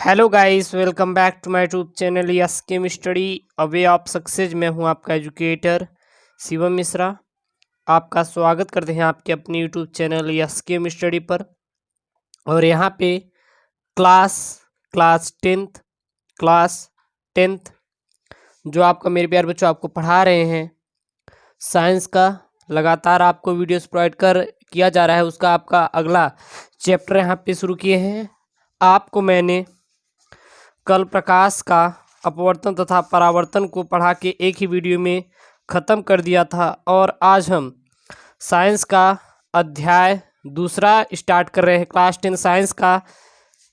Hello guys, welcome back to my YouTube channel yes chem study a way of success. मैं हूं आपका educator Shivam Mishra. आपका स्वागत करते हैं आपके अपने YouTube channel yes chem study पर। और यहां पे क्लास टेंथ जो आपका मेरे प्यारे बच्चों आपको पढ़ा रहे हैं साइंस का, लगातार आपको वीडियोस प्रोवाइड किया जा रहा है। उसका आपका अगला चैप्टर यहाँ पे शुरू किए हैं। आपको मैंने कल प्रकाश का अपवर्तन तथा परावर्तन को पढ़ा के एक ही वीडियो में ख़त्म कर दिया था, और आज हम साइंस का अध्याय दूसरा स्टार्ट कर रहे हैं। क्लास 10 साइंस का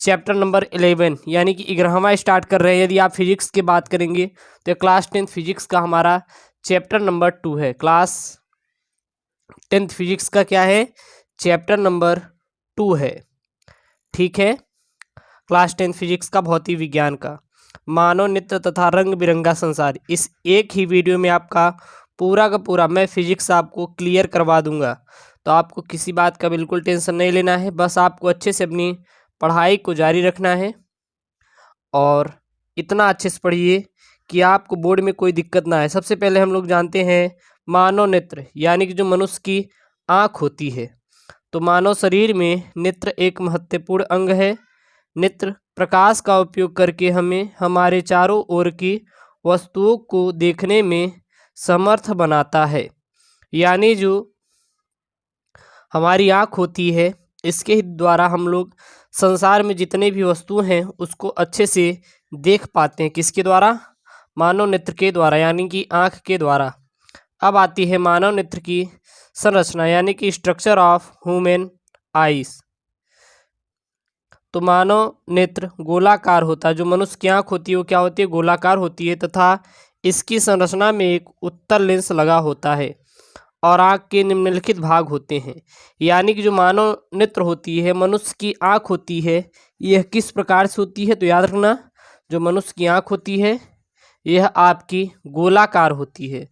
चैप्टर नंबर 11 यानी कि 11वां स्टार्ट कर रहे हैं। यदि आप फिजिक्स की बात करेंगे तो क्लास 10 फिजिक्स का हमारा चैप्टर नंबर 2 है। क्लास 10 फिजिक्स का क्या है? चैप्टर नंबर 2 है। ठीक है, क्लास 10 फिजिक्स का भौतिक विज्ञान का मानव नेत्र तथा रंग बिरंगा संसार। इस एक ही वीडियो में आपका पूरा का पूरा मैं फिजिक्स आपको क्लियर करवा दूंगा, तो आपको किसी बात का बिल्कुल टेंशन नहीं लेना है। बस आपको अच्छे से अपनी पढ़ाई को जारी रखना है और इतना अच्छे से पढ़िए कि आपको बोर्ड में कोई दिक्कत ना आए। सबसे पहले हम लोग जानते हैं मानव नेत्र यानी कि जो मनुष्य की आँख होती है। तो मानव शरीर में नेत्र एक महत्वपूर्ण अंग है। नेत्र प्रकाश का उपयोग करके हमें हमारे चारों ओर की वस्तुओं को देखने में समर्थ बनाता है। यानी जो हमारी आँख होती है, इसके द्वारा हम लोग संसार में जितने भी वस्तु हैं उसको अच्छे से देख पाते हैं। किसके द्वारा? मानव नेत्र के द्वारा, यानी कि आँख के द्वारा। अब आती है मानव नेत्र की संरचना यानी कि स्ट्रक्चर ऑफ ह्यूमन आइज। तो मानव नेत्र गोलाकार होता है। जो मनुष्य की आँख होती है वो क्या होती है? गोलाकार होती है, तथा इसकी संरचना में एक उत्तल लेंस लगा होता है और आँख के निम्नलिखित भाग होते हैं। यानी कि जो मानव नेत्र होती है, मनुष्य की आँख होती है, यह किस प्रकार से होती है? तो याद रखना, जो मनुष्य की आँख होती है यह आपकी गोलाकार होती है।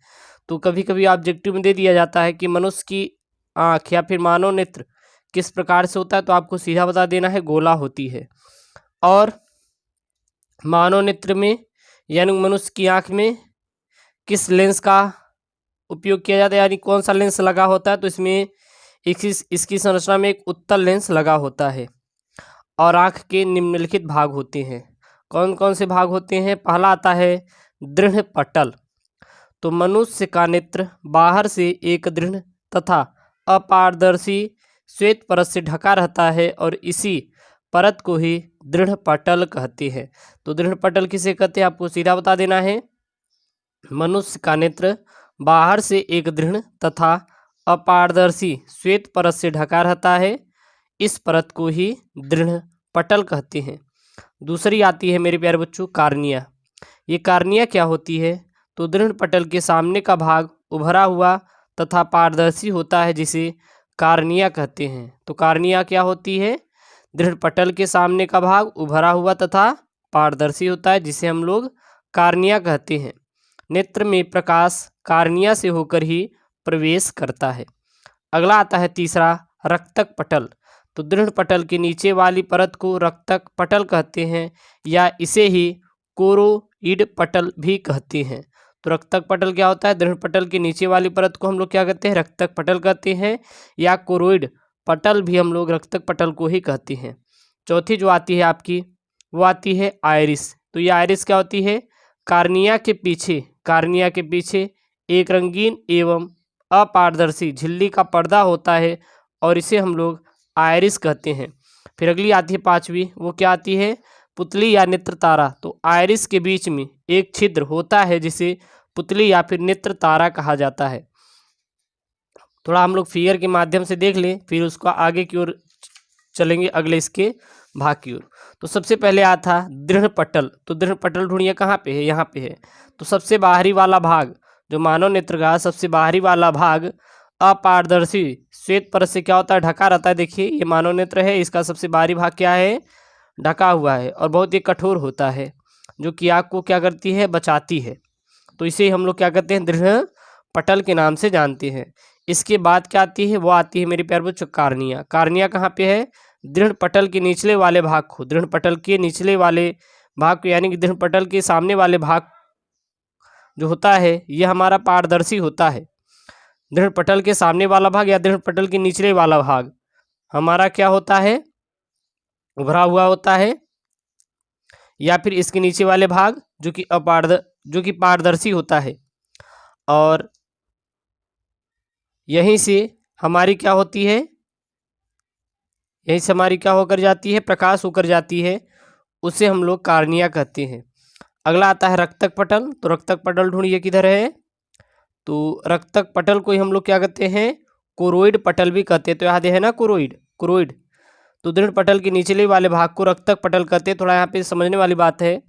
तो कभी कभी ऑब्जेक्टिव में दे दिया जाता है कि मनुष्य की आँख या फिर मानव नेत्र किस प्रकार से होता है, तो आपको सीधा बता देना है गोला होती है। और मानव नेत्र में यानी मनुष्य की आँख में किस लेंस का उपयोग किया जाता है, यानी कौन सा लेंस लगा होता है? तो इसमें इसकी संरचना में एक उत्तल लेंस लगा होता है और आँख के निम्नलिखित भाग होते हैं। कौन कौन से भाग होते हैं? पहला आता है दृढ़ पटल। तो मनुष्य का नेत्र बाहर से एक दृढ़ तथा अपारदर्शी श्वेत परत से ढका रहता है और इसी परत को ही दृढ़ पटल कहते हैं। तो दृढ़ पटल किसे कहते हैं? आपको सीधा बता देना है। मनुष्य का नेत्र बाहर से एक दृढ़ तथा अपारदर्शी श्वेत परत से ढका रहता है, इस परत को ही दृढ़ पटल कहते हैं। दूसरी आती है मेरे प्यारे बच्चों कार्निया। ये कार्निया क्या होती है? तो दृढ़ पटल के सामने का भाग उभरा हुआ तथा पारदर्शी होता है, जिसे कार्निया कहते हैं। तो कार्निया क्या होती है? दृढ़ पटल के सामने का भाग उभरा हुआ तथा पारदर्शी होता है, जिसे हम लोग कार्निया कहते हैं। नेत्र में प्रकाश कार्निया से होकर ही प्रवेश करता है। अगला आता है तीसरा रक्तक पटल। तो दृढ़ पटल के नीचे वाली परत को रक्तक पटल कहते हैं या इसे ही कोरोइड पटल भी कहते हैं। तो रक्तक पटल क्या होता है? दृढ़ पटल के नीचे वाली परत को हम लोग क्या कहते हैं? रक्तक पटल कहते हैं, या कोरोइड पटल भी हम लोग रक्तक पटल को ही कहते हैं। चौथी जो आती है आपकी वो आती है आयरिस। तो ये आयरिस क्या होती है? कार्निया के पीछे एक रंगीन एवं अपारदर्शी झिल्ली का पर्दा होता है और इसे हम लोग आयरिस कहते हैं। फिर अगली आती है पांचवी, वो क्या आती है? पुतली या नेत्र तारा। तो आयरिस के बीच में एक छिद्र होता है जिसे पुतली या फिर नेत्र तारा कहा जाता है। थोड़ा हम लोग फिगर के माध्यम से देख लें, फिर उसको आगे की ओर चलेंगे अगले इसके भाग की ओर। तो सबसे पहले आता दृढ़ पटल। तो दृढ़ पटल ढूंढिए कहाँ पे है? यहाँ पे है। तो सबसे बाहरी वाला भाग, जो मानव नेत्र का सबसे बाहरी वाला भाग अपारदर्शी श्वेत परत से क्या होता है? ढका रहता है। देखिए ये मानव नेत्र है, इसका सबसे बाहरी भाग क्या है? ढका हुआ है और बहुत ही कठोर होता है, जो कि आँख को क्या करती है? बचाती है। तो इसे हम लोग क्या कहते हैं? दृढ़ पटल के नाम से जानते हैं। इसके बाद क्या आती है? वो आती है मेरे प्यारे बच्चों कार्निया। कार्निया कहाँ पे है? दृढ़ पटल के निचले वाले भाग को, दृढ़ पटल के निचले वाले भाग को यानी कि दृढ़ पटल के सामने वाले भाग जो होता है यह हमारा पारदर्शी होता है। दृढ़ पटल के सामने वाला भाग या दृढ़ पटल के निचले वाला भाग हमारा क्या होता है, उभरा हुआ होता है, या फिर इसके नीचे वाले भाग जो कि पारदर्शी होता है। और यहीं से हमारी क्या होती है, यहीं से हमारी क्या होकर जाती है, प्रकाश होकर जाती है, उसे हम लोग कार्निया कहते हैं। अगला आता है रक्तक पटल। तो रक्तक पटल ढूंढिए किधर है। तो रक्तक पटल को ही हम लोग क्या कहते हैं, कोरोइड पटल भी कहते हैं। तो यहाँ है ना कोरोइड, कोरोइड। तो दृढ़ पटल के निचले वाले भाग को रक्तक पटल कहते हैं। थोड़ा यहाँ पे समझने वाली बात है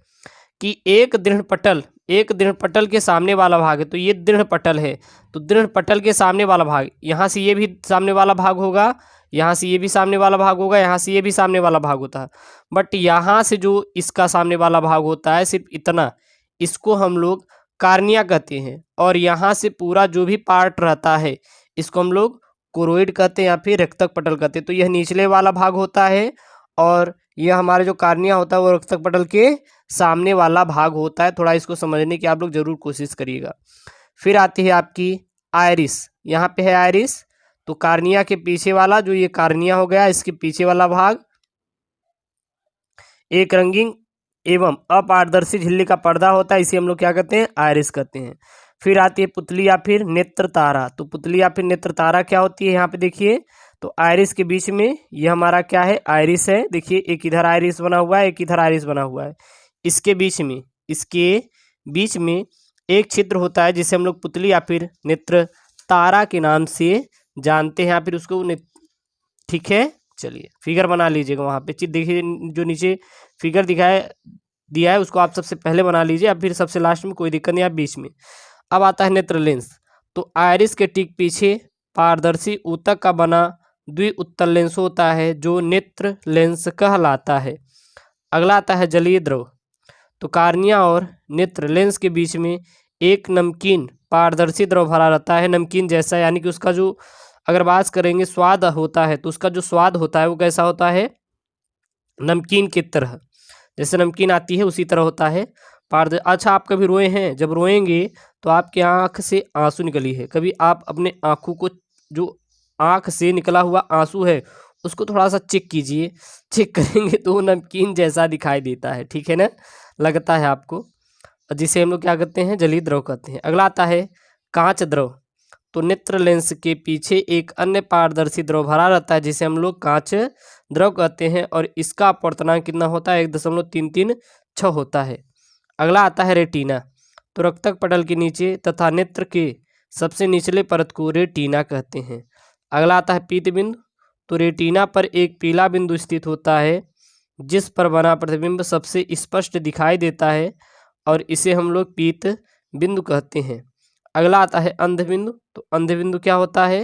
कि एक दृढ़ पटल के सामने वाला भाग है। तो ये दृढ़ पटल है, तो दृढ़ पटल के सामने वाला भाग, यहाँ से ये भी सामने वाला भाग होगा, यहाँ से ये भी सामने वाला भाग होगा, यहाँ से ये भी सामने वाला भाग होता है। बट यहाँ से जो इसका सामने वाला भाग होता है सिर्फ इतना, इसको हम लोग कार्निया कहते हैं। और यहाँ से पूरा जो भी पार्ट रहता है इसको हम लोग कोरोइड कहते हैं या फिर रक्तक पटल कहते हैं। तो यह निचले वाला भाग होता है और यह हमारे जो कार्निया होता है वो रक्तक पटल के सामने वाला भाग होता है। थोड़ा इसको समझने की आप लोग जरूर कोशिश करिएगा। फिर आती है आपकी आयरिस। यहाँ पे है आयरिस। तो कार्निया के पीछे वाला जो ये कार्निया हो गया, इसके पीछे वाला भाग एक रंगीन एवं अपारदर्शी झिल्ली का पर्दा होता है, इसे हम लोग क्या कहते हैं, आयरिस कहते हैं। फिर आती है पुतली या फिर नेत्र तारा। तो पुतली या फिर नेत्र तारा क्या होती है, यहाँ पे देखिए। तो आयरिस के बीच में ये हमारा क्या है, आयरिस है। देखिए एक इधर आयरिस बना हुआ है, एक इधर आयरिस बना हुआ है। इसके बीच में एक छिद्र होता है जिसे हम लोग पुतली या फिर नेत्र तारा के नाम से जानते हैं, या फिर उसको ठीक है। चलिए फिगर बना लीजिएगा वहाँ पे। देखिए जो नीचे फिगर दिया है उसको आप सबसे पहले बना लीजिए, या फिर सबसे लास्ट में, कोई दिक्कत नहीं, आप बीच में। अब आता है नेत्र लेंस। तो आयरिस के ठीक पीछे पारदर्शी ऊतक का बना द्विउत्तल लेंस होता है जो नेत्र लेंस कहलाता है। अगला आता है जलीय द्रव। तो कार्निया और नेत्र लेंस के बीच में एक नमकीन पारदर्शी द्रव भरा रहता है, नमकीन जैसा, यानी कि उसका जो अगर बात करेंगे स्वाद होता है तो उसका जो स्वाद होता है वो कैसा होता है, नमकीन की तरह, जैसे नमकीन आती है उसी तरह होता है। अच्छा आप कभी रोए हैं, जब रोएंगे तो आपके आँख से आंसू निकली है, कभी आप अपने आँखों को, जो आँख से निकला हुआ आंसू है उसको थोड़ा सा चेक कीजिए, चेक करेंगे तो वो नमकीन जैसा दिखाई देता है, ठीक है ना, लगता है आपको, जिसे हम लोग क्या कहते हैं, जलीय द्रव कहते हैं। अगला आता है कांच द्रव। तो नेत्र लेंस के पीछे एक अन्य पारदर्शी द्रव भरा रहता है जिसे हम लोग कांच द्रव कहते हैं, और इसका अपवर्तनांक कितना होता है, 1.336 होता है। अगला आता है रेटिना। तो रक्तक पटल के नीचे तथा नेत्र के सबसे निचले परत को रेटिना कहते हैं। अगला आता है पीत बिंदु। तो रेटिना पर एक पीला बिंदु स्थित होता है जिस पर बना प्रतिबिंब सबसे स्पष्ट दिखाई देता है, और इसे हम लोग पीत बिंदु कहते हैं। अगला आता है अंध बिंदु। तो अंध बिंदु क्या होता है,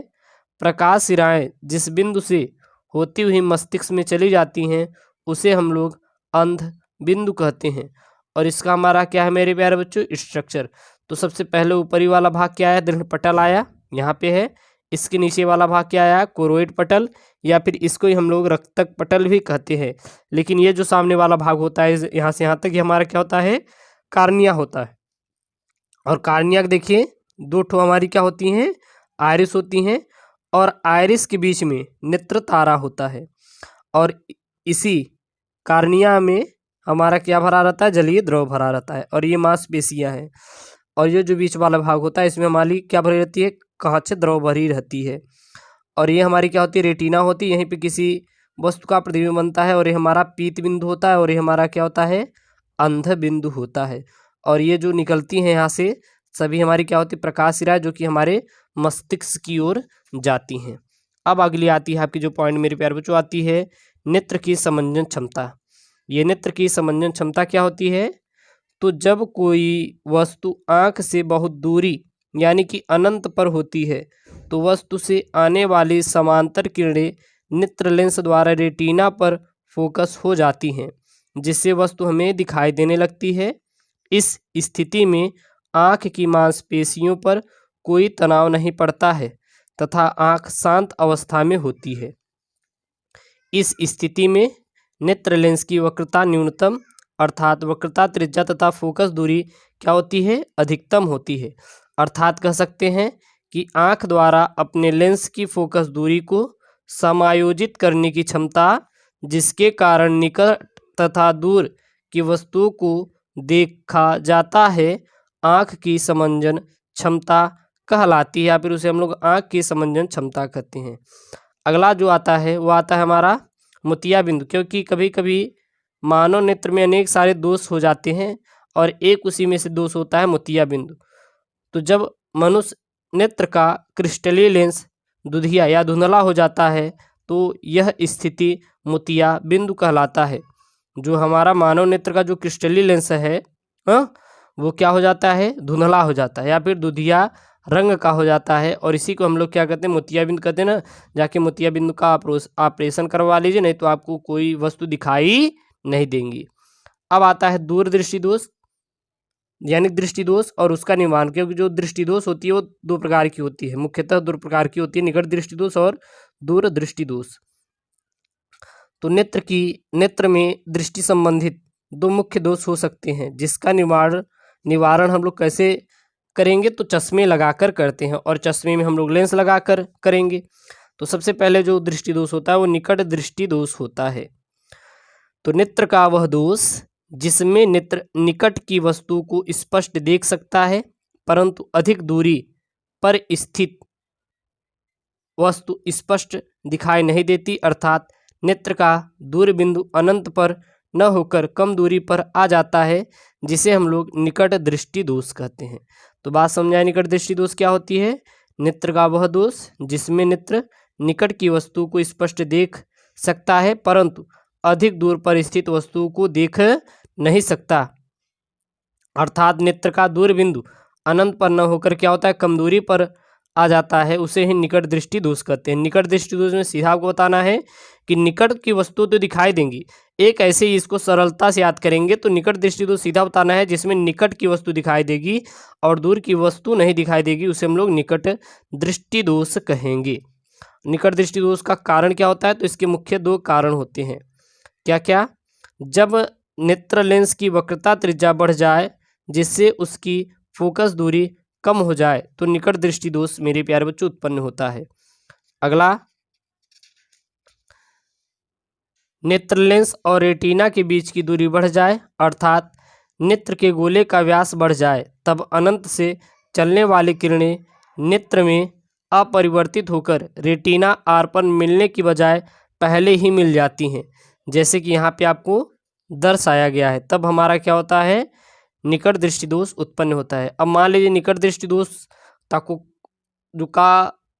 प्रकाश सिराएं जिस बिंदु से होती हुई मस्तिष्क में चली जाती हैं उसे हम लोग अंध बिंदु कहते हैं। और इसका हमारा क्या है मेरे प्यारे बच्चों, स्ट्रक्चर। तो सबसे पहले ऊपरी वाला भाग क्या है, दृढ़ पटल आया, यहाँ पे है। इसके नीचे वाला भाग क्या आया, कोरोइड पटल, या फिर इसको ही हम लोग रक्तक पटल भी कहते हैं। लेकिन ये जो सामने वाला भाग होता है यहाँ से यहाँ तक, ये हमारा क्या होता है, कार्निया होता है। और कार्निया देखिए दो ठो हमारी क्या होती हैं, आयरिस होती हैं, और आयरिस के बीच में नेत्र तारा होता है, और इसी कार्निया में हमारा क्या भरा रहता है, जलीय द्रव भरा रहता है, और ये मांसपेशियां हैं। और ये जो बीच वाला भाग होता है इसमें हमारी क्या भरी रहती है, कांच द्रव भरी रहती है। और ये हमारी क्या होती है, रेटिना होती है, यहीं पे किसी वस्तु का प्रतिबिंब बनता है, और ये हमारा पीत बिंदु होता है, और ये हमारा क्या होता है, अंध बिंदु होता है। और ये जो निकलती हैं यहाँ से सभी हमारी क्या होती है, प्रकाश सिराएं जो कि हमारे मस्तिष्क की ओर जाती हैं। अब अगली आती है आपकी जो पॉइंट मेरे प्यारे बच्चों आती है, नेत्र की समंजन क्षमता। ये नेत्र की समंजन क्षमता क्या होती है, तो जब कोई वस्तु आँख से बहुत दूरी यानी कि अनंत पर होती है तो वस्तु से आने वाली समांतर किरणें नेत्र लेंस द्वारा रेटिना पर फोकस हो जाती हैं, जिससे वस्तु हमें दिखाई देने लगती है। इस स्थिति में आँख की मांसपेशियों पर कोई तनाव नहीं पड़ता है तथा आँख शांत अवस्था में होती है। इस स्थिति में नेत्र लेंस की वक्रता न्यूनतम अर्थात वक्रता त्रिज्या तथा फोकस दूरी क्या होती है, अधिकतम होती है। अर्थात कह सकते हैं कि आँख द्वारा अपने लेंस की फोकस दूरी को समायोजित करने की क्षमता, जिसके कारण निकट तथा दूर की वस्तुओं को देखा जाता है, आँख की समंजन क्षमता कहलाती है, या फिर उसे हम लोग आँख की समंजन क्षमता कहते हैं। अगला जो आता है वो आता है हमारा मोतिया बिंदु, क्योंकि कभी कभी मानव नेत्र में अनेक सारे दोष हो जाते हैं और एक उसी में से दोष होता है मोतिया बिंदु। तो जब मनुष्य नेत्र का क्रिस्टलीय लेंस दुधिया या धुंधला हो जाता है तो यह स्थिति मोतिया बिंदु कहलाता है। जो हमारा मानव नेत्र का जो क्रिस्टलीय लेंस है वो क्या हो जाता है, धुंधला हो जाता है या फिर दुधिया रंग का हो जाता है, और इसी को हम लोग क्या कहते हैं, मोतिया बिंदु कहते हैं ना। जाके मोतिया बिंदु का ऑपरेशन करवा लीजिए, नहीं तो आपको कोई वस्तु दिखाई नहीं देंगी। अब आता है दूरदृष्टि दोष यानी दृष्टि दोष और उसका निवारण, क्योंकि जो दृष्टि दोष होती है वो दो प्रकार की होती है, मुख्यतः दो प्रकार की होती है, निकट दृष्टि दोष और दूर दृष्टि दोष। तो नेत्र में दृष्टि संबंधित दो मुख्य दोष हो सकते हैं, जिसका निवारण हम लोग कैसे करेंगे, तो चश्मे लगाकर करते हैं, और चश्मे में हम लोग लेंस लगाकर करेंगे। तो सबसे पहले जो दृष्टि दोष होता है वो निकट दृष्टि दोष होता है। तो नेत्र का वह दोष जिसमें नेत्र निकट की वस्तु को स्पष्ट देख सकता है, परंतु अधिक दूरी पर स्थित वस्तु स्पष्ट दिखाई नहीं देती, अर्थात नेत्र का दूर बिंदु अनंत पर न होकर कम दूरी पर आ जाता है, जिसे हम लोग निकट दृष्टि दोष कहते हैं। तो बात समझाए, निकट दृष्टि दोष क्या होती है, नेत्र का वह दोष जिसमें नेत्र निकट की वस्तु को स्पष्ट देख सकता है, परंतु अधिक दूर पर स्थित वस्तु को देख नहीं सकता, अर्थात नेत्र का दूर बिंदु अनंत पर न होकर क्या होता है, कम दूरी पर आ जाता है, उसे ही निकट दृष्टि दोष कहते हैं। निकट दृष्टि दोष में सीधा आपको बताना है कि निकट की वस्तु तो दिखाई देंगी, एक ऐसे ही इसको सरलता से याद करेंगे। तो निकट दृष्टि दोष सीधा बताना है जिसमें निकट की वस्तु दिखाई देगी और दूर की वस्तु नहीं दिखाई देगी, उसे हम लोग निकट दृष्टि दोष कहेंगे। निकट दृष्टि दोष का कारण क्या होता है, तो इसके मुख्य दो कारण होते हैं। क्या क्या, जब नेत्र लेंस की वक्रता त्रिज्या बढ़ जाए जिससे उसकी फोकस दूरी कम हो जाए तो निकट दृष्टि दोष मेरे प्यारे बच्चों उत्पन्न होता है। अगला, नेत्र लेंस और रेटिना के बीच की दूरी बढ़ जाए, अर्थात नेत्र के गोले का व्यास बढ़ जाए, तब अनंत से चलने वाली किरणें नेत्र में अपरिवर्तित होकर रेटिना आर पर मिलने की बजाय पहले ही मिल जाती हैं, जैसे कि यहाँ पे आपको दर्शाया गया है। तब हमारा क्या होता है, निकट दृष्टि दोष उत्पन्न होता है। अब मान लीजिए निकट दृष्टि दोष को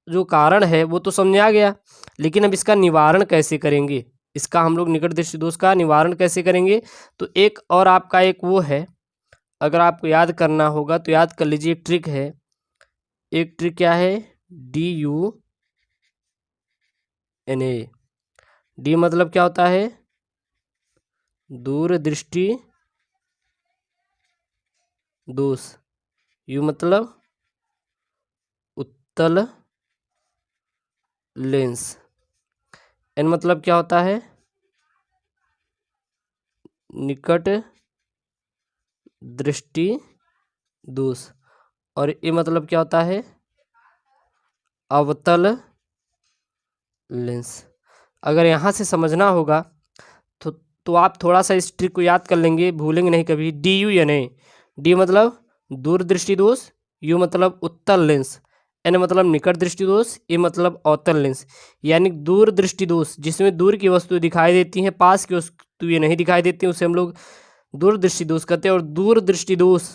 जो कारण है वो तो समझा गया, लेकिन अब इसका निवारण कैसे करेंगे, इसका हम लोग निकट दृष्टि दोष का निवारण कैसे करेंगे। तो एक और आपका एक वो है, अगर आपको याद करना होगा तो याद कर लीजिए, एक ट्रिक है। एक ट्रिक क्या है, DUNA। डी मतलब क्या होता है, दूरदृष्टि दोष, यू मतलब उत्तल लेंस, एन मतलब क्या होता है, निकट दृष्टि दोष, और ए मतलब क्या होता है, अवतल लेंस। अगर यहाँ से समझना होगा तो आप थोड़ा सा इस ट्रिक को याद कर लेंगे, भूलेंगे नहीं कभी। DUNA, डी मतलब दूरदृष्टि दोष, यू मतलब उत्तल लेंस, एन मतलब निकट दृष्टि दोष, ए मतलब अवतल लेंस। यानी दूरदृष्टि दोष जिसमें दूर की वस्तु दिखाई देती हैं, पास की वस्तु ये नहीं दिखाई देती, उसे हम लोग दूरदृष्टि दोष कहते हैं। और दूरदृष्टि दोष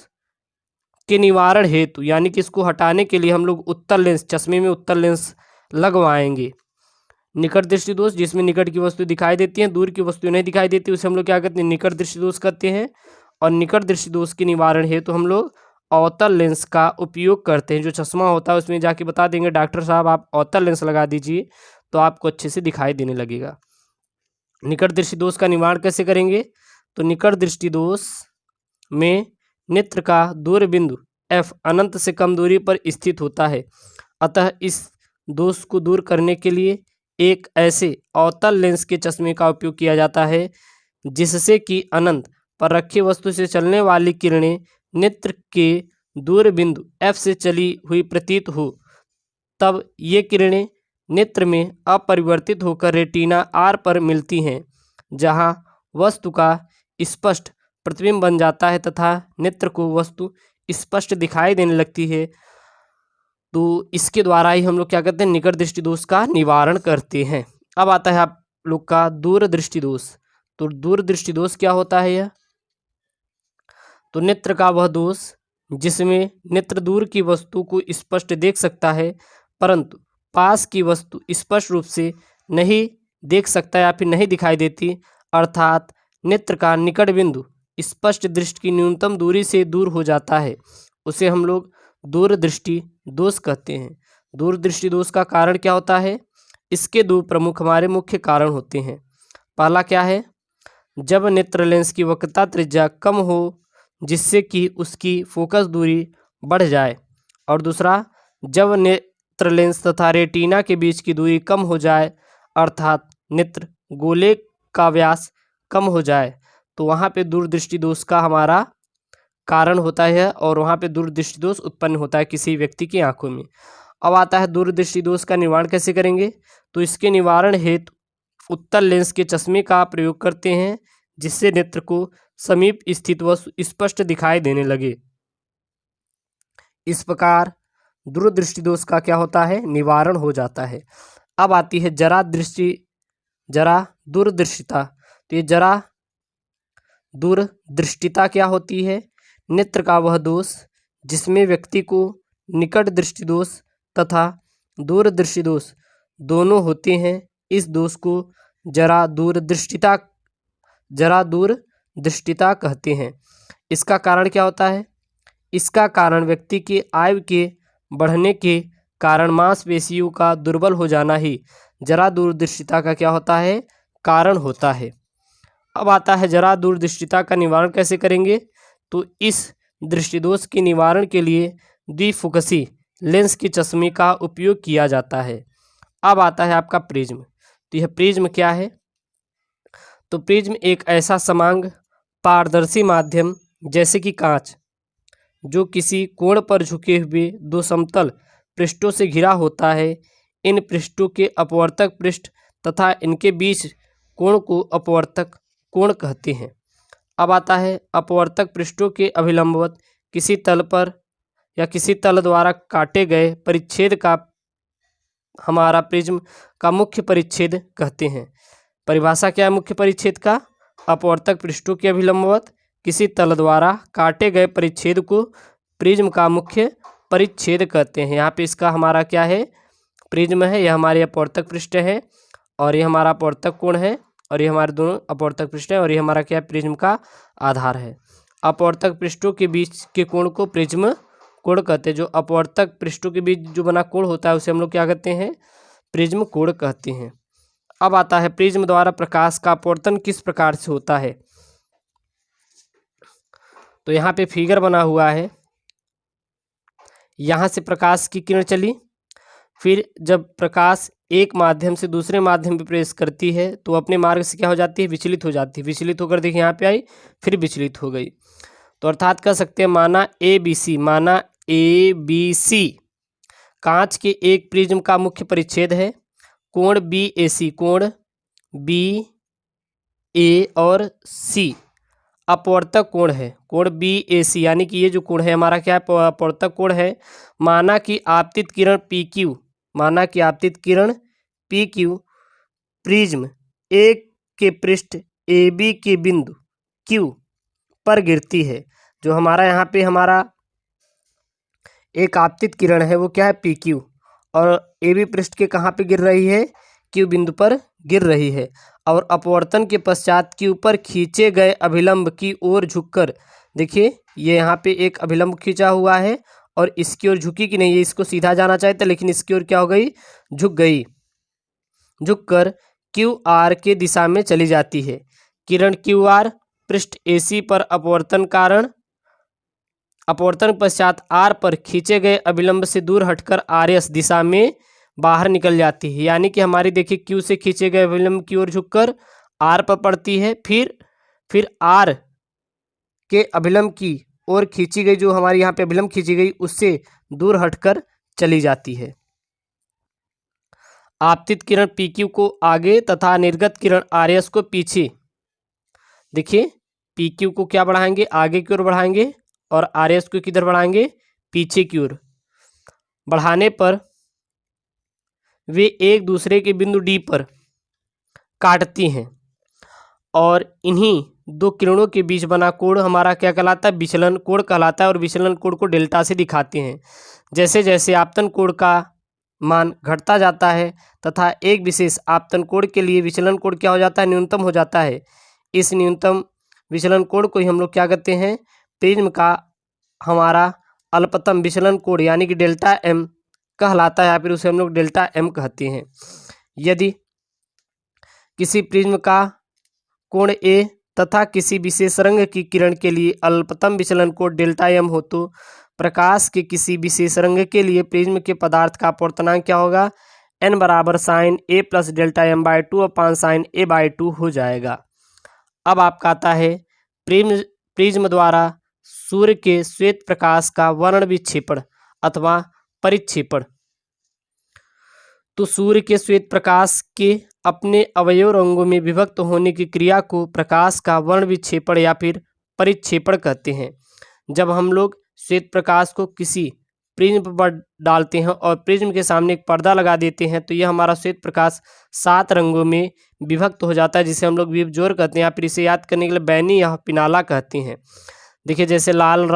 के निवारण हेतु यानी कि इसको हटाने के लिए हम लोग उत्तल लेंस, चश्मे में उत्तल लेंस लगवाएंगे। निकट दृष्टि दोष जिसमें निकट की वस्तु दिखाई देती है, दूर की वस्तु नहीं दिखाई देती, उसे हम लोग क्या कहते हैं, निकट दृष्टि दोष कहते हैं। और निकट दृष्टि दोष के निवारण हेतु हम लोग अवतल लेंस का उपयोग करते हैं। जो चश्मा होता है उसमें जाके बता देंगे डॉक्टर साहब आप अवतल लेंस लगा दीजिए, तो आपको अच्छे से दिखाई देने लगेगा। निकट दृष्टि दोष का निवारण कैसे करेंगे, तो निकट दृष्टि दोष में नेत्र का दूर बिंदु F अनंत से कम दूरी पर स्थित होता है, अतः इस दोष को दूर करने के लिए एक ऐसे अवतल लेंस के चश्मे का उपयोग किया जाता है जिससे कि अनंत पर रखी वस्तु से चलने वाली किरणें नेत्र के दूर बिंदु F से चली हुई प्रतीत हो। तब ये किरणें नेत्र में अपरिवर्तित होकर रेटिना R पर मिलती हैं, जहां वस्तु का स्पष्ट प्रतिबिंब बन जाता है तथा नेत्र को वस्तु स्पष्ट दिखाई देने लगती है। तो इसके द्वारा ही हम लोग क्या करते हैं, निकट दृष्टि दोष का निवारण करते हैं। अब आता है आप लोग का दूरदृष्टि दोष। तो दूरदृष्टि दोष क्या होता है यह? तो नेत्र का वह दोष जिसमें नेत्र दूर की वस्तु को स्पष्ट देख सकता है परंतु पास की वस्तु स्पष्ट रूप से नहीं देख सकता या फिर नहीं दिखाई देती, अर्थात नेत्र का निकट बिंदु स्पष्ट दृष्टि की न्यूनतम दूरी से दूर हो जाता है, उसे हम लोग दूरदृष्टि दोष कहते हैं। दूरदृष्टि दोष का कारण क्या होता है? इसके दो प्रमुख हमारे मुख्य कारण होते हैं। पहला क्या है? जब नेत्र लेंस की वक्रता त्रिज्या कम हो जिससे कि उसकी फोकस दूरी बढ़ जाए, और दूसरा जब नेत्र लेंस तथा रेटिना के बीच की दूरी कम हो जाए अर्थात नेत्र गोले का व्यास कम हो जाए, तो वहाँ पे दूरदृष्टि दोष का हमारा कारण होता है और वहाँ पे दूरदृष्टि दोष उत्पन्न होता है किसी व्यक्ति की आंखों में। अब आता है दूरदृष्टि दोष का निवारण कैसे करेंगे? तो इसके निवारण हेतु उत्तल लेंस के चश्मे का प्रयोग करते हैं जिससे नेत्र को समीप स्थित वस्तु स्पष्ट दिखाई देने लगे। इस प्रकार दूरदृष्टि दोष का क्या होता है? निवारण हो जाता है। अब आती है जरा दूरदृष्टिता। तो ये जरा दूरदृष्टिता क्या होती है? नेत्र का वह दोष जिसमें व्यक्ति को निकट दृष्टि दोष तथा दूरदृष्टि दोष दोनों होते हैं। इस दोष को जरा दूरदृष्टिता कहते हैं। इसका कारण क्या होता है? इसका कारण व्यक्ति की आयु के बढ़ने के कारण मांसपेशियों का दुर्बल हो जाना ही जरा दूरदृष्टिता का क्या होता है? कारण होता है। अब आता है जरा दूरदृष्टिता का निवारण कैसे करेंगे? तो इस दृष्टिदोष के निवारण के लिए द्विफोकसी लेंस के चश्मे का उपयोग किया जाता है। अब आता है आपका प्रिज्म। तो यह प्रिज्म क्या है? तो प्रिज्म एक ऐसा समांग पारदर्शी माध्यम जैसे कि कांच जो किसी कोण पर झुके हुए दो समतल पृष्ठों से घिरा होता है। इन पृष्ठों के अपवर्तक पृष्ठ तथा इनके बीच कोण को अपवर्तक कोण कहते हैं। अब आता है अपवर्तक पृष्ठों के अभिलंबवत किसी तल पर या किसी तल द्वारा काटे गए परिच्छेद का हमारा प्रिज्म का मुख्य परिच्छेद कहते हैं। परिभाषा क्या है मुख्य परिच्छेद का? अपवर्तक पृष्ठों के अभिलंबवत किसी तल द्वारा काटे गए परिच्छेद को प्रिज्म का मुख्य परिच्छेद कहते हैं। यहाँ पे इसका हमारा क्या है? प्रिज्म है, यह हमारे अपवर्तक पृष्ठ है और ये हमारा अपवर्तक कोण है और ये हमारे दोनों अपवर्तक पृष्ठ है और ये हमारा क्या है? प्रिज्म का आधार है। अपवर्तक पृष्ठों के बीच के कोण को प्रिज्म कोण कहते हैं। जो अपवर्तक पृष्ठों के बीच जो बना कोण होता है उसे हम लोग क्या कहते हैं? प्रिज्म कोण कहते हैं। अब आता है प्रिज्म द्वारा प्रकाश का अपवर्तन किस प्रकार से होता है? तो यहाँ पे फिगर बना हुआ है। यहाँ से प्रकाश की किरण चली, फिर जब प्रकाश एक माध्यम से दूसरे माध्यम पर प्रवेश करती है तो अपने मार्ग से क्या हो जाती है? विचलित हो जाती है। विचलित होकर देखिए यहाँ पे आई, फिर विचलित हो गई। तो अर्थात कह सकते हैं माना ए बी सी कांच के एक प्रिज्म का मुख्य परिच्छेद है। कोण BAC, कोण BA और C अपवर्तक कोण है। कोण BAC यानी कि ये जो कोण है हमारा क्या है? अपवर्तक कोण है। माना कि आपतित किरण PQ, माना कि आपतित किरण PQ प्रिज्म एक के पृष्ठ AB के बिंदु Q पर गिरती है। जो हमारा यहाँ पे हमारा एक आपतित किरण है वो क्या है? PQ, और AB पृष्ठ के कहाँ पे गिर रही है? Q बिंदु पर गिर रही है। और अपवर्तन के पश्चात Q पर खींचे गए अभिलंब की ओर झुककर, देखिए ये यहाँ पे एक अभिलंब खींचा हुआ है और इसकी ओर झुकी कि नहीं, ये इसको सीधा जाना चाहता लेकिन इसकी ओर क्या हो गई? झुक गई। झुककर QR के दिशा में चली जाती है। किरण QR पृष्ठ AC पर अपवर्तन पश्चात R पर खींचे गए अभिलंब से दूर हटकर RS दिशा में बाहर निकल जाती है, यानी कि हमारी देखिए क्यू से खींचे गए अभिलंब की ओर झुककर आर पर पड़ती है, फिर आर के अभिलंब की ओर खींची गई, जो हमारी यहाँ पे अभिलंब खींची गई उससे दूर हटकर चली जाती है। आपतित किरण PQ को आगे तथा निर्गत किरण RS को पीछे। देखिए PQ को क्या बढ़ाएंगे, आगे की ओर बढ़ाएंगे, और RS को किधर बढ़ाएंगे, पीछे की ओर। बढ़ाने पर वे एक दूसरे के बिंदु D पर काटती हैं, और इन्हीं दो किरणों के बीच बना कोण हमारा क्या कहलाता है, विचलन कोण कहलाता है, और विचलन कोण को डेल्टा से दिखाते हैं। जैसे जैसे आपतन कोण का मान घटता जाता है तथा एक विशेष आपतन कोण के लिए विचलन कोण क्या हो जाता है, न्यूनतम हो जाता है। इस न्यूनतम विचलन कोण को ही हम लोग क्या कहते हैं, प्रिज्म का हमारा अल्पतम विचलन कोण यानी कि डेल्टा M कहलाता है, या फिर उसे हम लोग डेल्टा M कहते हैं। यदि किसी प्रिज्म का कोण A तथा किसी विशेष रंग की किरण के लिए अल्पतम विचलन कोण डेल्टा M हो, तो प्रकाश के किसी विशेष रंग के लिए प्रिज्म के पदार्थ का अपवर्तनांक क्या होगा, n बराबर sine A plus delta M by 2 upon sine A by 2 हो जाएगा। अब आपका आता है प्रिज्म द्वारा सूर्य के श्वेत प्रकाश का वर्ण विक्षेपण अथवा परिक्षेपण। तो सूर्य के श्वेत प्रकाश के अपने अवयव रंगों में विभक्त होने की क्रिया को प्रकाश का वर्ण विक्षेपण या फिर परिक्षेपण कहते हैं। जब हम लोग श्वेत प्रकाश को किसी प्रिज्म पर डालते हैं और प्रिज्म के सामने एक पर्दा लगा देते हैं, तो यह हमारा श्वेत प्रकाश 7 रंगों में विभक्त हो जाता है, जिसे हम लोग विभजोर कहते हैं, या फिर इसे याद करने के लिए बैनी या पिनाला कहते हैं। देखिए जैसे लाल,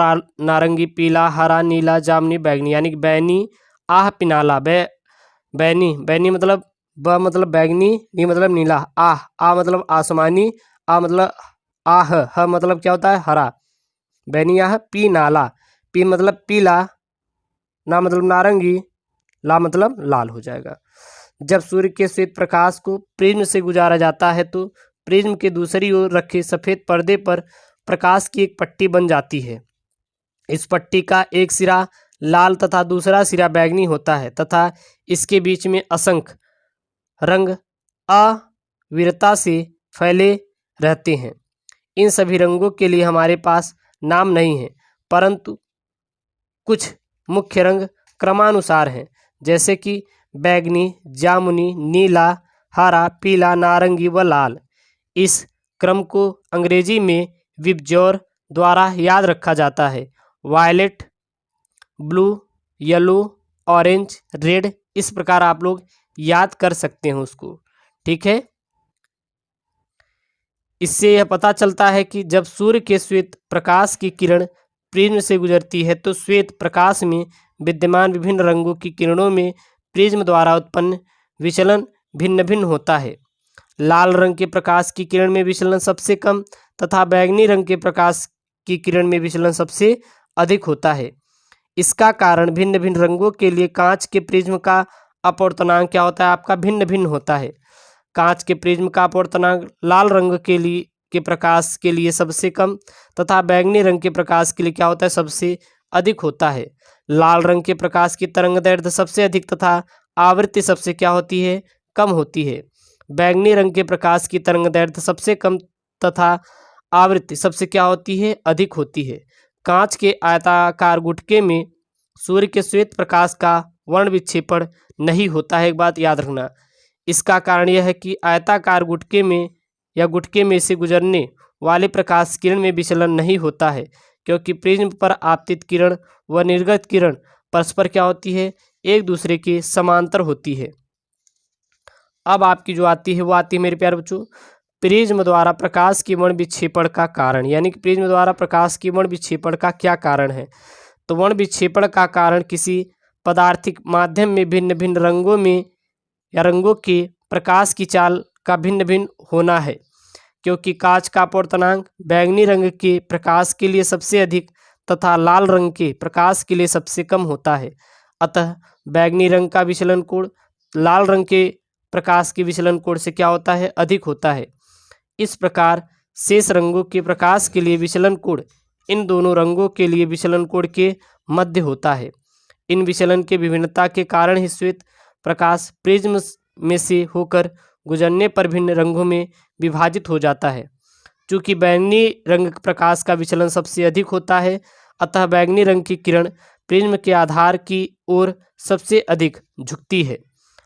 नारंगी, पीला, हरा, नीला, जामुनी, बैगनी, यानी कि बैनी, आह, पिनाला। बैनी मतलब ब मतलब बैगनी, नी मतलब नीला, आ मतलब आसमानी, आ मतलब आह, ह मतलब क्या होता है, हरा। बैनी आह, पी नाला, पी मतलब पीला, ना मतलब नारंगी, ला मतलब लाल हो जाएगा। जब सूर्य के श्वेत प्रकाश को प्रिज्म से गुजारा जाता है, तो प्रिज्म के दूसरी ओर रखे सफेद पर्दे पर प्रकाश की एक पट्टी बन जाती है। इस पट्टी का एक सिरा लाल तथा दूसरा सिरा बैगनी होता है, तथा इसके बीच में असंख्य रंग अविरता से फैले रहते हैं। इन सभी रंगों के लिए हमारे पास नाम नहीं है, परंतु कुछ मुख्य रंग क्रमानुसार हैं, जैसे कि बैगनी, जामुनी, नीला, हरा, पीला, नारंगी व लाल। इस क्रम को अंग्रेजी में विबजोर द्वारा याद रखा जाता है। Violet, blue, yellow, orange, red, इस प्रकार आप लोग याद कर सकते हैं उसको, ठीक है। इससे यह पता चलता है कि जब सूर्य के श्वेत प्रकाश की किरण प्रिज्म से गुजरती है, तो श्वेत प्रकाश में विद्यमान विभिन्न रंगों की किरणों में प्रिज्म द्वारा उत्पन्न विचलन भिन्न भिन्न होता है। लाल रंग के प्रकाश की किरण में विचलन सबसे कम तथा बैगनी रंग के प्रकाश की किरण में विचलन सबसे अधिक होता है। इसका कारण भिन्न भिन्न रंगों के लिए कांच के प्रिज्म का अपवर्तनांक क्या होता है, आपका भिन्न भिन्न होता है। कांच के प्रिज्म का अपवर्तनांक लाल रंग के प्रकाश के लिए सबसे कम तथा बैगनी रंग के प्रकाश के लिए क्या होता है, सबसे अधिक होता है। लाल रंग के प्रकाश की तरंगदैर्घ्य सबसे अधिक तथा आवृत्ति सबसे क्या होती है, कम होती है। बैगनी रंग के प्रकाश की तरंगदैर्घ्य सबसे कम तथा आवृत्ति सबसे क्या होती है, अधिक होती है। कांच के आयताकार गुटके में सूर्य के श्वेत प्रकाश का वर्ण विक्षेपण नहीं होता है, एक बात याद रखना। इसका कारण यह है कि आयताकार गुटके में या गुटके में से गुजरने वाले प्रकाश किरण में विचलन नहीं होता है, क्योंकि प्रिज्म पर आपतित किरण व निर्गत किरण परस्पर क्या होती है, एक दूसरे के समांतर होती है। अब आपकी जो आती है वो आती है मेरे प्यारे बच्चों, प्रिज्म द्वारा प्रकाश की वर्ण विक्षेपण का कारण, यानी कि प्रिज्म द्वारा प्रकाश की वर्ण विक्षेपण का क्या कारण है। तो वर्ण विक्षेपण का कारण किसी पदार्थिक माध्यम में भिन्न भिन्न रंगों में या रंगों के प्रकाश की चाल का भिन्न भिन्न होना है, क्योंकि कांच का अपवर्तनांक बैंगनी रंग के प्रकाश के लिए सबसे अधिक तथा लाल रंग के प्रकाश के लिए सबसे कम होता है। अतः बैंगनी रंग का विचलन कोण लाल रंग के प्रकाश के विचलन कोण से क्या होता है, अधिक होता है। इस प्रकार शेष रंगों के प्रकाश के लिए विचलन कोण इन दोनों रंगों के लिए विचलन कोण के मध्य होता है। इन विचलन के विभिन्नता के कारण ही श्वेत प्रकाश प्रिज्म में से होकर गुजरने पर भिन्न रंगों में विभाजित हो जाता है। चूँकि बैंगनी रंग प्रकाश का विचलन सबसे अधिक होता है, अतः बैंगनी रंग की किरण प्रिज्म के आधार की ओर सबसे अधिक झुकती है।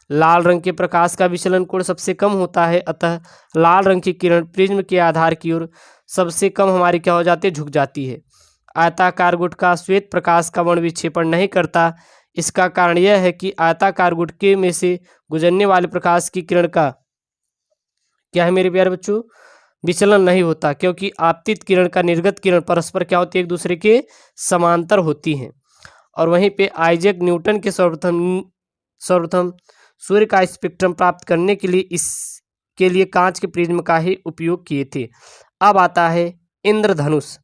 लाल रंग के प्रकाश का विचलन कोण सबसे कम होता है, अतः लाल रंग की किरण प्रिज्म के आधार की ओर सबसे कम हमारी क्या हो जाती है, झुक जाती है। आयताकार गुटका श्वेत प्रकाश का वर्ण विक्षेपण नहीं करता। इसका कारण यह है कि आयताकार गुटके में से गुजरने वाले प्रकाश की किरण का क्या है मेरे प्यारे बच्चों, विचलन नहीं होता, क्योंकि आपतित किरण का निर्गत किरण परस्पर क्या होती है, एक दूसरे के समांतर होती हैं। और वहीं पे आइजैक न्यूटन के सर्वप्रथम सूर्य का स्पेक्ट्रम प्राप्त करने के लिए इसके लिए कांच के प्रिज्म का ही उपयोग किए थे। अब आता है इंद्रधनुष।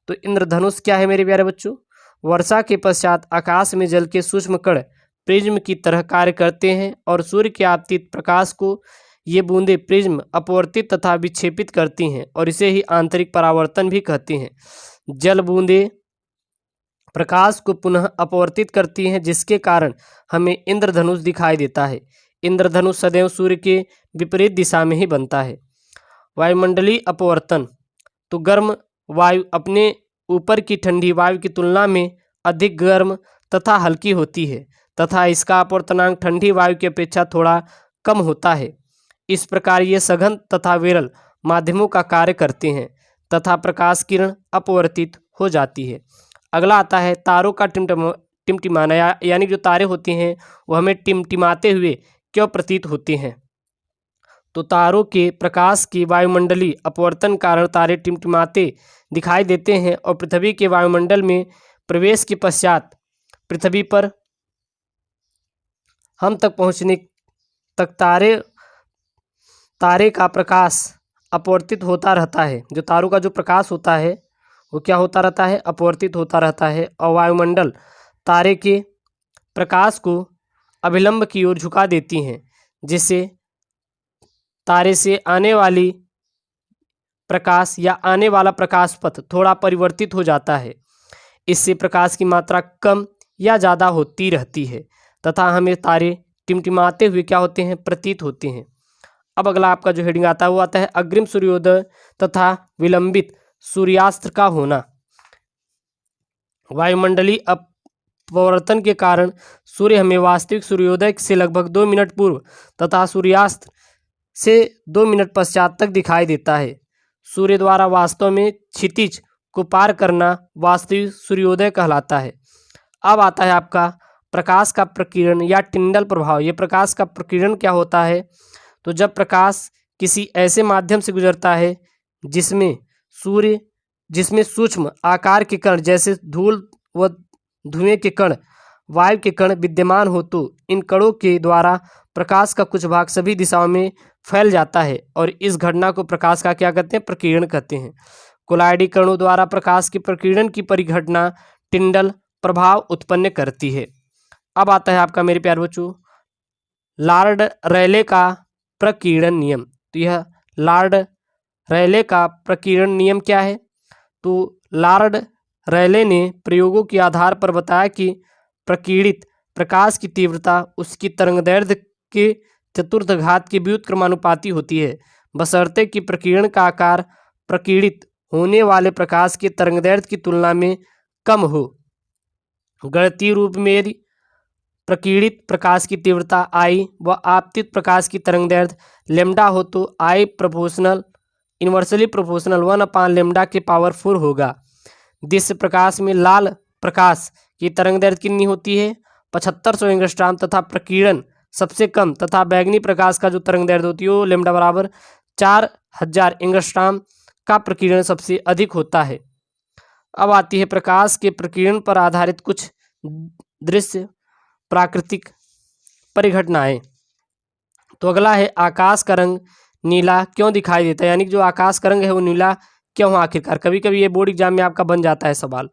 तो इंद्रधनुष क्या है मेरे प्यारे बच्चों, वर्षा के पश्चात आकाश में जल के सूक्ष्म कण प्रिज्म की तरह कार्य करते हैं और सूर्य के आपतित प्रकाश को ये बूंदें प्रिज्म अपवर्तित तथा विक्षेपित करती हैं और इसे ही आंतरिक परावर्तन भी कहते हैं। जल बूंदें प्रकाश को पुनः अपवर्तित करती हैं, जिसके कारण हमें इंद्रधनुष दिखाई देता है। इंद्रधनुष सदैव सूर्य के विपरीत दिशा में ही बनता है। वायुमंडलीय अपवर्तन। तो गर्म वायु अपने ऊपर की ठंडी वायु की तुलना में अधिक गर्म तथा हल्की होती है तथा इसका अपवर्तनांक ठंडी वायु की अपेक्षा थोड़ा कम होता है। इस प्रकार ये सघन तथा विरल माध्यमों का कार्य करते हैं तथा प्रकाश किरण अपवर्तित हो जाती है। अगला आता है तारों का टिमटिमाना, यानी जो तारे होते हैं वो हमें टिमटिमाते हुए क्यों प्रतीत होते हैं। तो तारों के प्रकाश के वायुमंडलीय अपवर्तन कारण तारे टिमटिमाते दिखाई देते हैं और पृथ्वी के वायुमंडल में प्रवेश के पश्चात पृथ्वी पर हम तक पहुंचने तक तारे का प्रकाश अपवर्तित होता रहता है। जो तारों का जो प्रकाश होता है वो क्या होता रहता है, अपवर्तित होता रहता है और वायुमंडल तारे के प्रकाश को अभिलंब की ओर झुका देती हैं, जिससे तारे से आने वाली प्रकाश या आने वाला प्रकाश पथ थोड़ा परिवर्तित हो जाता है। इससे प्रकाश की मात्रा कम या ज़्यादा होती रहती है तथा हमें तारे टिमटिमाते हुए क्या होते हैं, प्रतीत होते हैं। अब अगला आपका जो हेडिंग आता है वो आता है अग्रिम सूर्योदय तथा विलंबित सूर्यास्त का होना। वायुमंडलीय अपवर्तन के कारण सूर्य हमें वास्तविक सूर्योदय से लगभग 2 मिनट पूर्व तथा सूर्यास्त से 2 मिनट पश्चात तक दिखाई देता है। सूर्य द्वारा वास्तव में क्षितिज को पार करना वास्तविक सूर्योदय कहलाता है। अब आता है आपका प्रकाश का प्रकीर्णन या टिंडल प्रभाव। ये प्रकाश का प्रकीर्णन क्या होता है, तो जब प्रकाश किसी ऐसे माध्यम से गुजरता है जिसमें सूक्ष्म आकार के कण जैसे धूल व धुएं के कण, वायु के कण विद्यमान हो, तो इन कणों के द्वारा प्रकाश का कुछ भाग सभी दिशाओं में फैल जाता है और इस घटना को प्रकाश का क्या कहते हैं, प्रकीर्णन कहते हैं। कोलाइडी कणों द्वारा प्रकाश के प्रकीर्णन की परिघटना टिंडल प्रभाव उत्पन्न करती है। अब आता है आपका मेरे प्यारे बच्चों लॉर्ड रेले का प्रकीर्णन नियम। तो यह लॉर्ड रेले का प्रकीर्णन नियम क्या है, तो लॉर्ड रेले ने प्रयोगों के आधार पर बताया कि प्रकीर्णित प्रकाश की तीव्रता उसकी तरंगदैर्घ्य के चतुर्थ घात के व्युत्क्रमानुपाती होती है, बशर्ते कि प्रकीर्णन का आकार प्रकीर्णित होने वाले प्रकाश के तरंगदैर्घ्य की तुलना में कम हो। गणितीय रूप में यदि प्रकीर्णित प्रकाश की तीव्रता आई व आपतित प्रकाश की तरंगदैर्घ्य लैम्डा हो तो आई इन्वर्सली प्रोपोर्शनल 1/λ के पावर 4 होगा। दृश्य प्रकाश में लाल प्रकाश की तरंगदैर्घ्य कितनी होती है, 7500 एंगस्ट्रॉम तथा प्रकीर्णन सबसे कम तथा बैंगनी प्रकाश का जो तरंगदैर्घ्य होती है वो लैम्डा बराबर 4000 एंगस्ट्रॉम का प्रकीर्णन सबसे अधिक होता है। अब आती है प्रकाश के प्रकीर्णन पर आधारित कुछ दृश्य प्राकृतिक परिघटनाएं। तो अगला है आकाश का रंग नीला क्यों दिखाई देता है, यानी कि जो आकाश का रंग है वो नीला क्यों आखिरकार, कभी कभी ये बोर्ड एग्जाम में आपका बन जाता है सवाल।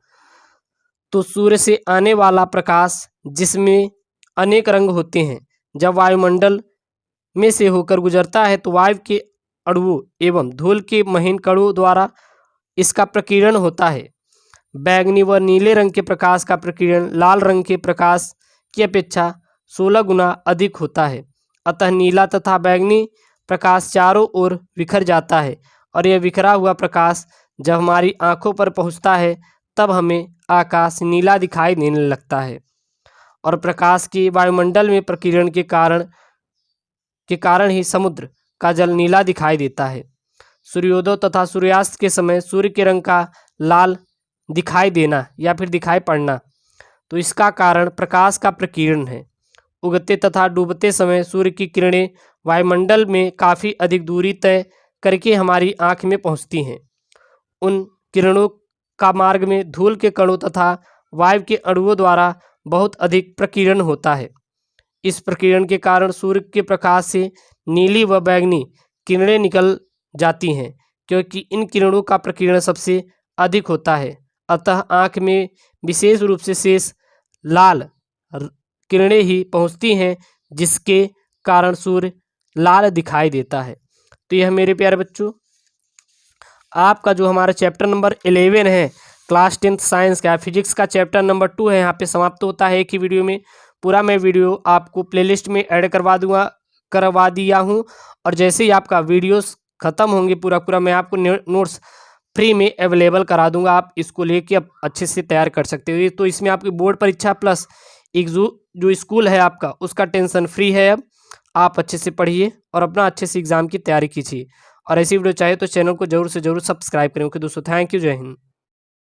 तो सूर्य से आने वाला प्रकाश जिसमें अनेक रंग होते हैं, जब वायुमंडल में से होकर गुजरता है तो वायु के अणुओं एवं धूल के महीन कणों द्वारा इसका प्रकीर्णन होता है। बैंगनी व नीले रंग के प्रकाश का प्रकीर्णन लाल रंग के प्रकाश की अपेक्षा 16 गुना अधिक होता है। अतः नीला तथा बैंगनी प्रकाश चारों ओर बिखर जाता है और यह बिखरा हुआ प्रकाश जब हमारी आँखों पर पहुँचता है तब हमें आकाश नीला दिखाई देने लगता है। और प्रकाश की वायुमंडल में प्रकीर्णन के कारण ही समुद्र का जल नीला दिखाई देता है। सूर्योदय तथा सूर्यास्त के समय सूर्य के रंग का लाल दिखाई देना या फिर दिखाई पड़ना, तो इसका कारण प्रकाश का प्रकीर्णन है। उगते तथा डूबते समय सूर्य की किरणें वायुमंडल में काफ़ी अधिक दूरी तय करके हमारी आँख में पहुँचती हैं। उन किरणों का मार्ग में धूल के कणों तथा वायु के अणुओं द्वारा बहुत अधिक प्रकीर्णन होता है। इस प्रकीर्णन के कारण सूर्य के प्रकाश से नीली व बैंगनी किरणें निकल जाती हैं, क्योंकि इन किरणों का प्रकीर्णन सबसे अधिक होता है। अतः आँख में विशेष रूप से शेष लाल किरणें ही पहुँचती हैं, जिसके कारण सूर्य लाल दिखाई देता है। तो यह मेरे प्यारे बच्चों आपका जो हमारा चैप्टर नंबर 11 है क्लास 10th साइंस का, फिजिक्स का चैप्टर नंबर 2 है, यहाँ पे समाप्त होता है एक ही वीडियो में। पूरा मैं वीडियो आपको प्लेलिस्ट में ऐड करवा दिया हूँ और जैसे ही आपका वीडियोस ख़त्म होंगे पूरा मैं आपको नोट्स फ्री में अवेलेबल करा दूंगा। आप इसको लेके अब अच्छे से तैयार कर सकते हो। तो इसमें आपकी बोर्ड परीक्षा प्लस एक जो स्कूल है आपका उसका टेंशन फ्री है। अब आप अच्छे से पढ़िए और अपना अच्छे से एग्ज़ाम की तैयारी कीजिए। और ऐसी वीडियो चाहिए तो चैनल को जरूर से जरूर सब्सक्राइब करें। ओके दोस्तों, थैंक यू, जय हिंद।